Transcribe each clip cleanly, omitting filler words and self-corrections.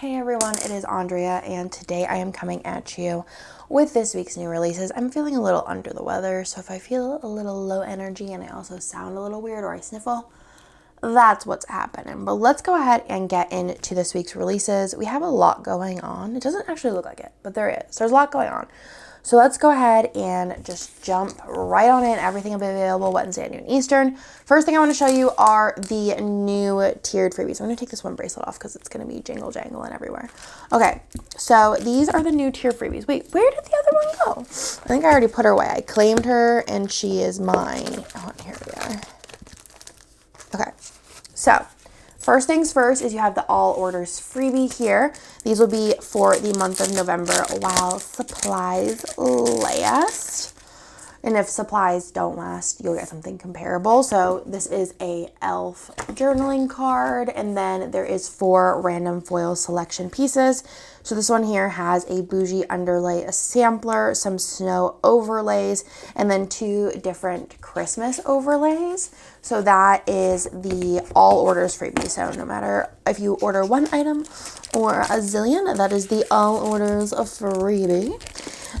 Hey everyone, it is Andrea, and today I am coming at you with this week's new releases. I'm feeling a little under the weather, so if I feel a little low energy and I also sound a little weird or I sniffle, that's what's happening. But let's go ahead and get into this week's releases. We have a lot going on. It doesn't actually look like it, but there is. There's a lot going on. So let's go ahead and just jump right on in. Everything will be available Wednesday at noon Eastern. First thing I want to show you are the new tiered freebies. I'm going to take this one bracelet off because it's going to be jingle jangling everywhere. Okay, so these are the new tier freebies. Wait, where did the other one go? I think I already put her away. I claimed her and she is mine. Oh, here we are. Okay, so first things first is you have the all orders freebie here. These will be for the month of November while supplies last. And if supplies don't last, you'll get something comparable. So this is a elf journaling card, and then there is 4 random foil selection pieces. So this one here has a bougie underlay, a sampler, some snow overlays, and then 2 different Christmas overlays. So that is the all orders freebie. So no matter if you order 1 item or a zillion, that is the all orders freebie.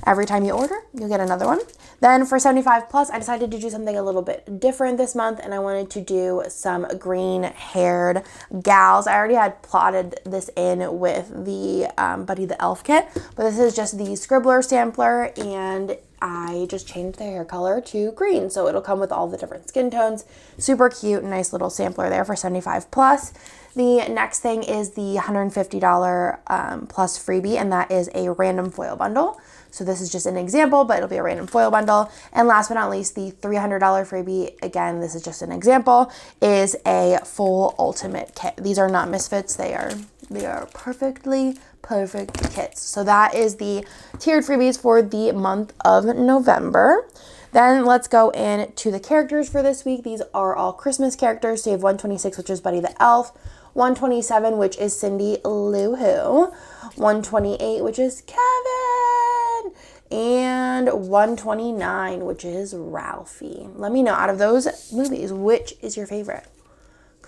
Every time you order, you'll get another one. Then for 75 plus, I decided to do something a little bit different this month, and I wanted to do some green haired gals. I already had plotted this in with the Buddy the Elf kit, but this is just the Scribbler sampler, and I just changed the hair color to green. So it'll come with all the different skin tones. Super cute, nice little sampler there for 75 plus. The next thing is the $150 plus freebie, and that is a random foil bundle. So this is just an example, but it'll be a random foil bundle. And last but not least, the $300 freebie, again, this is just an example, is a full ultimate kit. These are not misfits. They are perfectly perfect kits. So that is the tiered freebies for the month of November. Then let's go into the characters for this week. These are all Christmas characters. So you have 126, which is Buddy the Elf, 127, which is Cindy Lou Who, 128, which is Kevin, and 129, which is Ralphie. Let me know, out of those movies, which is your favorite?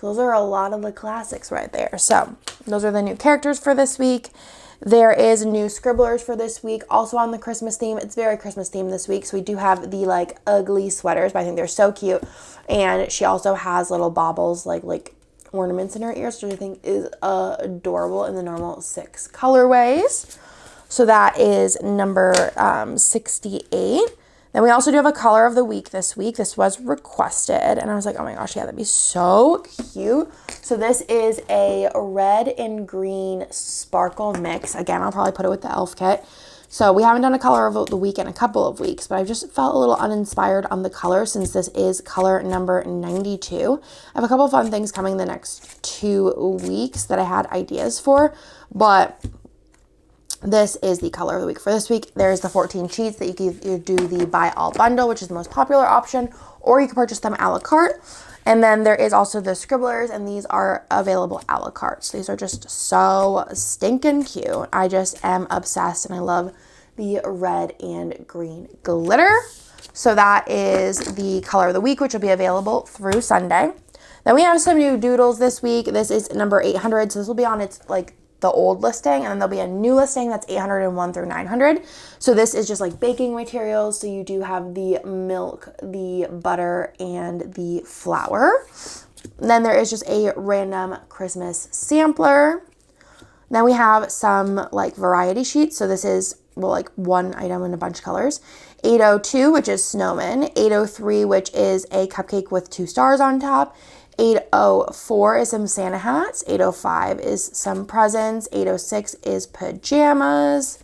Those are a lot of the classics right there. So those are the new characters for this week. There is new Scribblers for this week, also on the Christmas theme. It's very Christmas themed this week. So we do have the like ugly sweaters, but I think they're so cute. And she also has little baubles, like ornaments in her ears, which I think is adorable in the normal 6 colorways. So that is number 68. Then we also do have a color of the week this week. This was requested, and I was like, oh my gosh, yeah, that'd be so cute. So this is a red and green sparkle mix. Again, I'll probably put it with the elf kit. So we haven't done a color of the week in a couple of weeks, but I've just felt a little uninspired on the color since this is color number 92. I have a couple of fun things coming the next 2 weeks that I had ideas for, but this is the color of the week for this week. There's the 14 sheets that you can either do the buy all bundle, which is the most popular option, or you can purchase them a la carte. And then there is also the Scribblers, and these are available a la carte. So these are just so stinking cute. I just am obsessed, and I love the red and green glitter. So that is the color of the week, which will be available through Sunday. Then we have some new doodles this week. This is number 800, so this will be on its the old listing, and then there'll be a new listing that's 801 through 900. So this is just like baking materials. So you do have the milk, the butter, and the flour. And then there is just a random Christmas sampler. Then we have some like variety sheets. So this is like 1 item in a bunch of colors. 802, which is snowman. 803, which is a cupcake with 2 stars on top. 804 is some Santa hats. 805 is some presents. 806 is pajamas.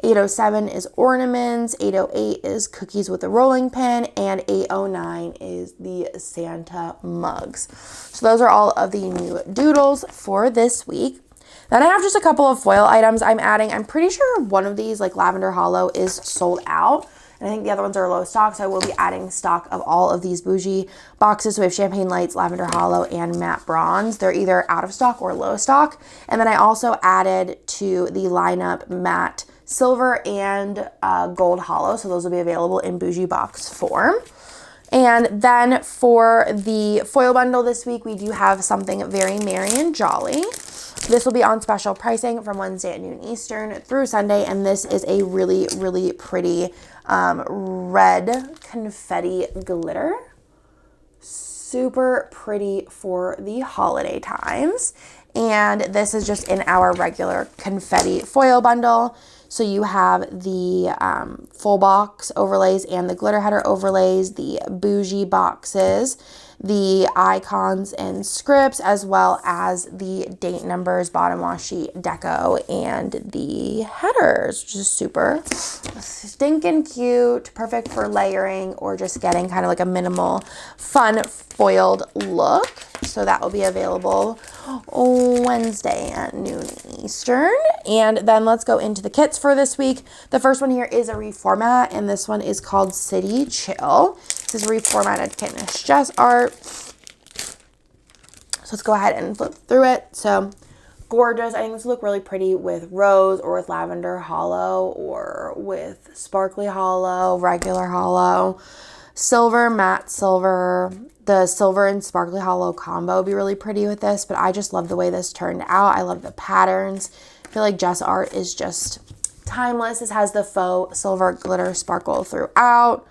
807 is ornaments. 808 is cookies with a rolling pin. And 809 is the Santa mugs. So those are all of the new doodles for this week. Then I have just a couple of foil items I'm adding. I'm pretty sure one of these, like Lavender Hollow, is sold out. And I think the other ones are low stock, so I will be adding stock of all of these bougie boxes. So we have Champagne Lights, Lavender Hollow, and Matte Bronze. They're either out of stock or low stock. And then I also added to the lineup Matte Silver and Gold Hollow. So those will be available in bougie box form. And then for the foil bundle this week, we do have something very merry and jolly. This will be on special pricing from Wednesday at noon Eastern through Sunday, and this is a really, really pretty red confetti glitter. Super pretty for the holiday times. And this is just in our regular confetti foil bundle. So you have the full box overlays and the glitter header overlays, the bougie boxes, the icons and scripts, as well as the date numbers, bottom washi deco, and the headers, which is super stinking cute, perfect for layering or just getting kind of like a minimal fun foiled look. So that will be available Wednesday at noon Eastern. And then let's go into the kits for this week. The first one here is a reformat, and this one is called City Chill. This is a reformatted kit, and it's just art. So let's go ahead and flip through it. So gorgeous. I think this will look really pretty with rose or with lavender hollow or with sparkly hollow, regular hollow, silver, matte silver. The silver and sparkly hollow combo would be really pretty with this, but I just love the way this turned out. I love the patterns. I feel like Jess art is just timeless. This has the faux silver glitter sparkle throughout.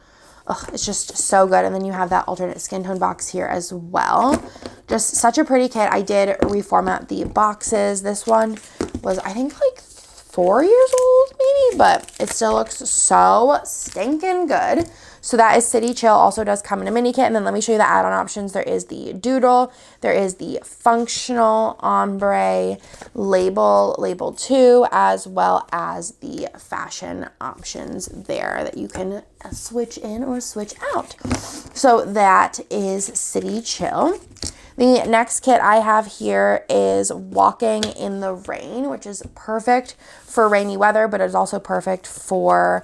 Ugh, it's just so good. And then you have that alternate skin tone box here as well. Just such a pretty kit. I did reformat the boxes. This one was, I think, like 4 years old maybe, but it still looks so stinking good. So that is City Chill. Also does come in a mini kit. And then let me show you the add-on options. There is the doodle. There is the functional ombre label 2, as well as the fashion options there that you can switch in or switch out. So that is City Chill. The next kit I have here is Walking in the Rain, which is perfect for rainy weather, but it's also perfect for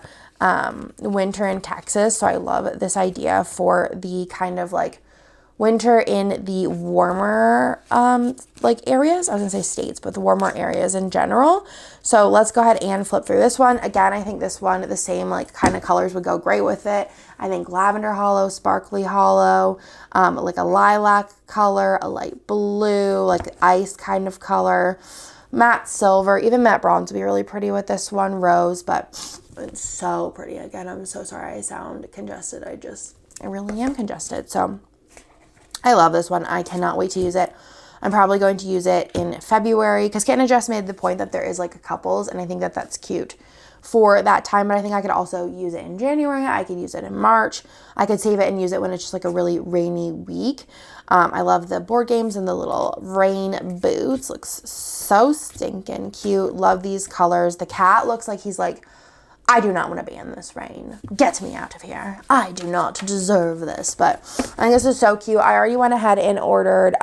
winter in Texas. So I love this idea for the kind of like winter in the warmer like areas. I was gonna say states, but the warmer areas in general. So let's go ahead and flip through this one. Again, I think this one, the same like kind of colors would go great with it. I think lavender hollow, sparkly hollow, like a lilac color, a light blue, like ice kind of color, matte silver, even matte bronze would be really pretty with this one, rose, but it's so pretty. Again, I'm so sorry I sound congested. I really am congested. So I love this one. I cannot wait to use it. I'm probably going to use it in February because Kit and Jess made the point that there is like a couples, and I think that that's cute for that time. But I think I could also use it in January. I could use it in March. I could save it and use it when it's just like a really rainy week. I love the board games and the little rain boots. Looks so stinking cute. Love these colors. The cat looks like he's like, I do not want to be in this rain. Get me out of here. I do not deserve this. But I think this is so cute. I already went ahead and ordered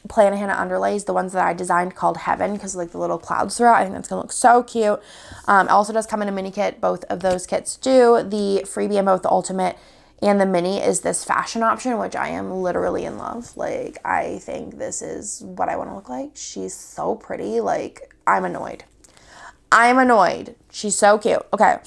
Plana Hannah underlays, the ones that I designed called Heaven, because like the little clouds throughout. I think that's going to look so cute. It also does come in a mini kit. Both of those kits do. The freebie in both the ultimate and the mini is this fashion option, which I am literally in love. Like, I think this is what I want to look like. She's so pretty. Like, I'm annoyed. She's so cute. Okay.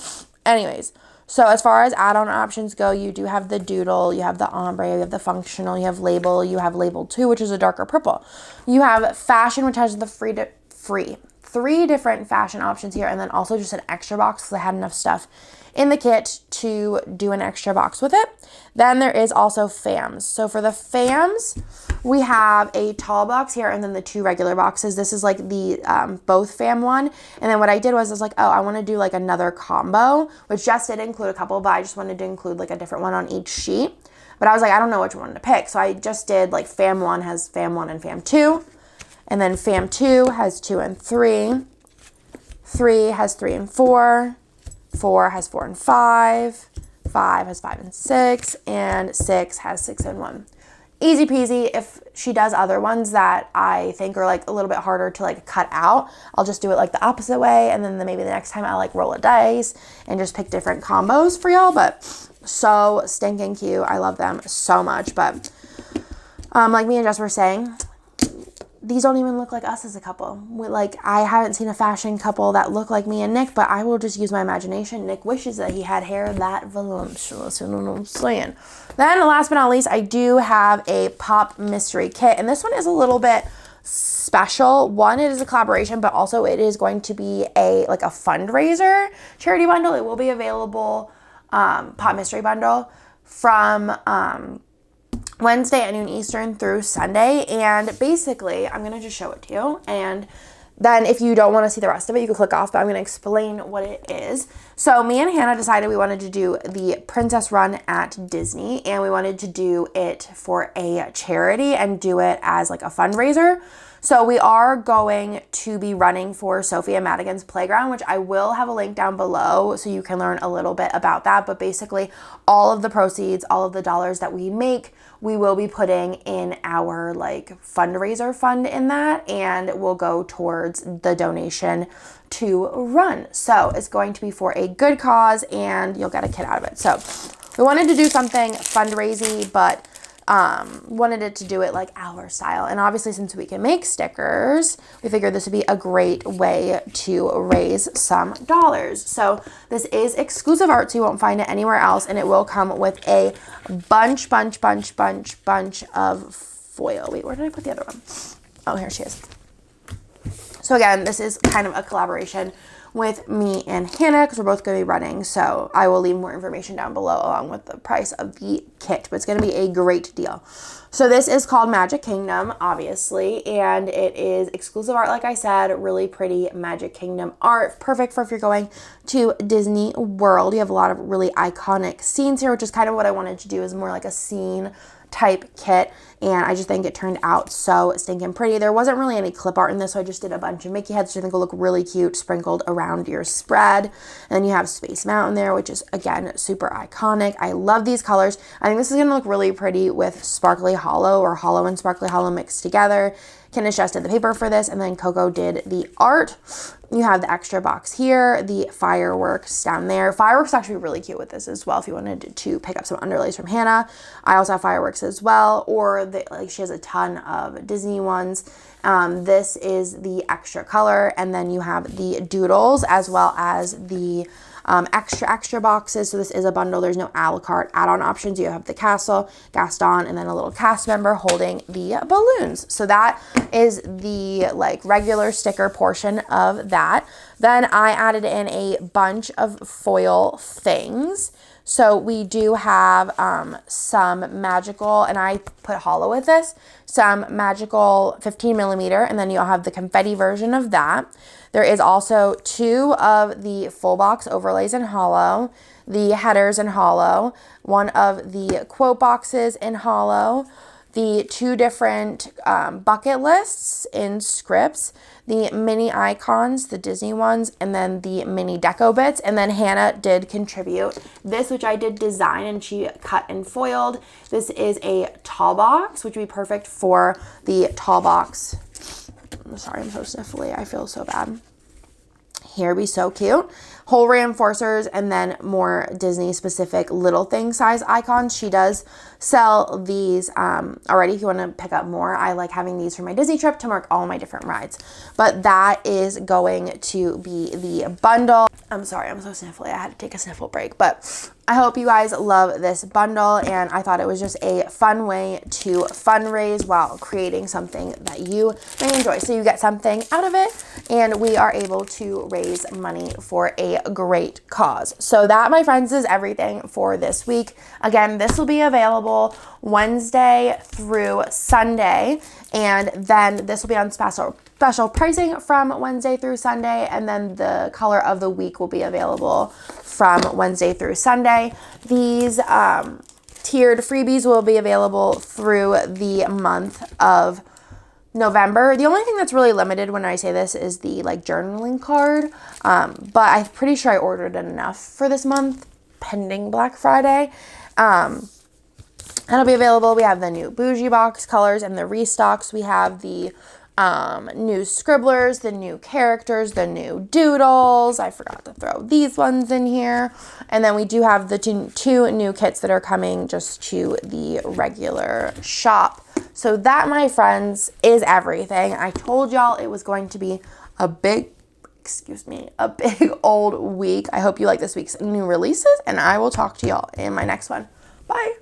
Anyways, so as far as add-on options go, you do have the doodle, you have the ombre, you have the functional, you have label 2, which is a darker purple. You have fashion, which has the three different fashion options here, and then also just an extra box because I had enough stuff in the kit to do an extra box with it. Then there is also FAMs. So for the FAMs, we have a tall box here and then the 2 regular boxes. This is like the both FAM one. And then what I did was I was like, oh, I want to do like another combo, which just did include a couple, but I just wanted to include like a different one on each sheet. But I was like, I don't know which one to pick. So I just did like FAM 1 has FAM 1 and FAM 2. And then FAM 2 has 2 and 3. 3 has 3 and 4. 4 has 4 and 5. 5 has 5 and 6. And 6 has 6 and 1. Easy peasy. If she does other ones that I think are like a little bit harder to like cut out, I'll just do it like the opposite way. And then maybe the next time I'll like roll a dice and just pick different combos for y'all. But so stinking cute. I love them so much. But like me and Jess were saying, these don't even look like us as a couple. I haven't seen a fashion couple that look like me and Nick, but I will just use my imagination. Nick wishes that he had hair that voluptuous, you know what I'm saying? Then last but not least, I do have a pop mystery kit, and this one is a little bit special. One, it is a collaboration, but also it is going to be a fundraiser charity bundle. It will be available, Pot Mystery Bundle, from Wednesday at noon Eastern through Sunday. And basically, I'm going to just show it to you. And then if you don't want to see the rest of it, you can click off, but I'm going to explain what it is. So me and Hannah decided we wanted to do the Princess Run at Disney, and we wanted to do it for a charity and do it as like a fundraiser. So we are going to be running for Sophie and Madigan's Playground, which I will have a link down below so you can learn a little bit about that. But basically, all of the proceeds, all of the dollars that we make, we will be putting in our fundraiser fund in that, and will go towards the donation to run. So it's going to be for a good cause, and you'll get a kit out of it. So we wanted to do something fundraising, but wanted it to do it like our style. And obviously, since we can make stickers, we figured this would be a great way to raise some dollars. So this is exclusive art, so you won't find it anywhere else, and it will come with a bunch of foil. Wait, where did I put the other one? Oh, here she is. So again, this is kind of a collaboration with me and Hannah, because we're both going to be running. So I will leave more information down below along with the price of the kit, but it's going to be a great deal. So this is called Magic Kingdom, obviously, and it is exclusive art, like I said, really pretty Magic Kingdom art, perfect for if you're going to Disney World. You have a lot of really iconic scenes here, which is kind of what I wanted to do, is more like a scene type kit, and I just think it turned out so stinking pretty. There wasn't really any clip art in this, so I just did a bunch of Mickey heads, which I think will look really cute sprinkled around your spread. And then you have Space Mountain there, which is, again, super iconic. I love these colors. I think this is going to look really pretty with Sparkly Hollow, or Hollow and Sparkly Hollow mixed together. Candace just did the paper for this, and then Coco did the art. You have the extra box here, the fireworks down there. Fireworks actually really cute with this as well if you wanted to pick up some underlays from Hannah. I also have fireworks as well, or she has a ton of Disney ones. This is the extra color, and then you have the doodles as well as the extra boxes. So this is a bundle. There's no a la carte add-on options. You have the castle, Gaston, and then a little cast member holding the balloons. So that is the regular sticker portion of that. Then I added in a bunch of foil things. So we do have some magical, and I put hollow with this, some magical 15 millimeter, and then you'll have the confetti version of that. There is also 2 of the full box overlays in hollow, the headers in hollow, 1 of the quote boxes in hollow, the 2 different bucket lists in scripts, the mini icons, the Disney ones, and then the mini deco bits. And then Hannah did contribute this, which I did design, and she cut and foiled. This is a tall box, which would be perfect for the tall box. I'm sorry, I'm so sniffly. I feel so bad. Here, be so cute. Hole reinforcers, and then more Disney specific little thing size icons. She does sell these already if you want to pick up more. I like having these for my Disney trip to mark all my different rides. But that is going to be the bundle. I'm sorry, I'm so sniffly. I had to take a sniffle break, but I hope you guys love this bundle, and I thought it was just a fun way to fundraise while creating something that you may enjoy. So you get something out of it, and we are able to raise money for a great cause. So that, my friends, is everything for this week. Again, this will be available Wednesday through Sunday, and then this will be on special pricing from Wednesday through Sunday, and then the color of the week will be available from Wednesday through Sunday. These tiered freebies will be available through the month of November. The only thing that's really limited when I say this is the journaling card, but I'm pretty sure I ordered enough for this month pending Black Friday. That'll be available. We have the new bougie box colors and the restocks. We have the new scribblers, the new characters, the new doodles. I forgot to throw these ones in here. And then we do have the two new kits that are coming just to the regular shop. So that, my friends, is everything. I told y'all it was going to be a big old week. I hope you like this week's new releases, and I will talk to y'all in my next one. Bye.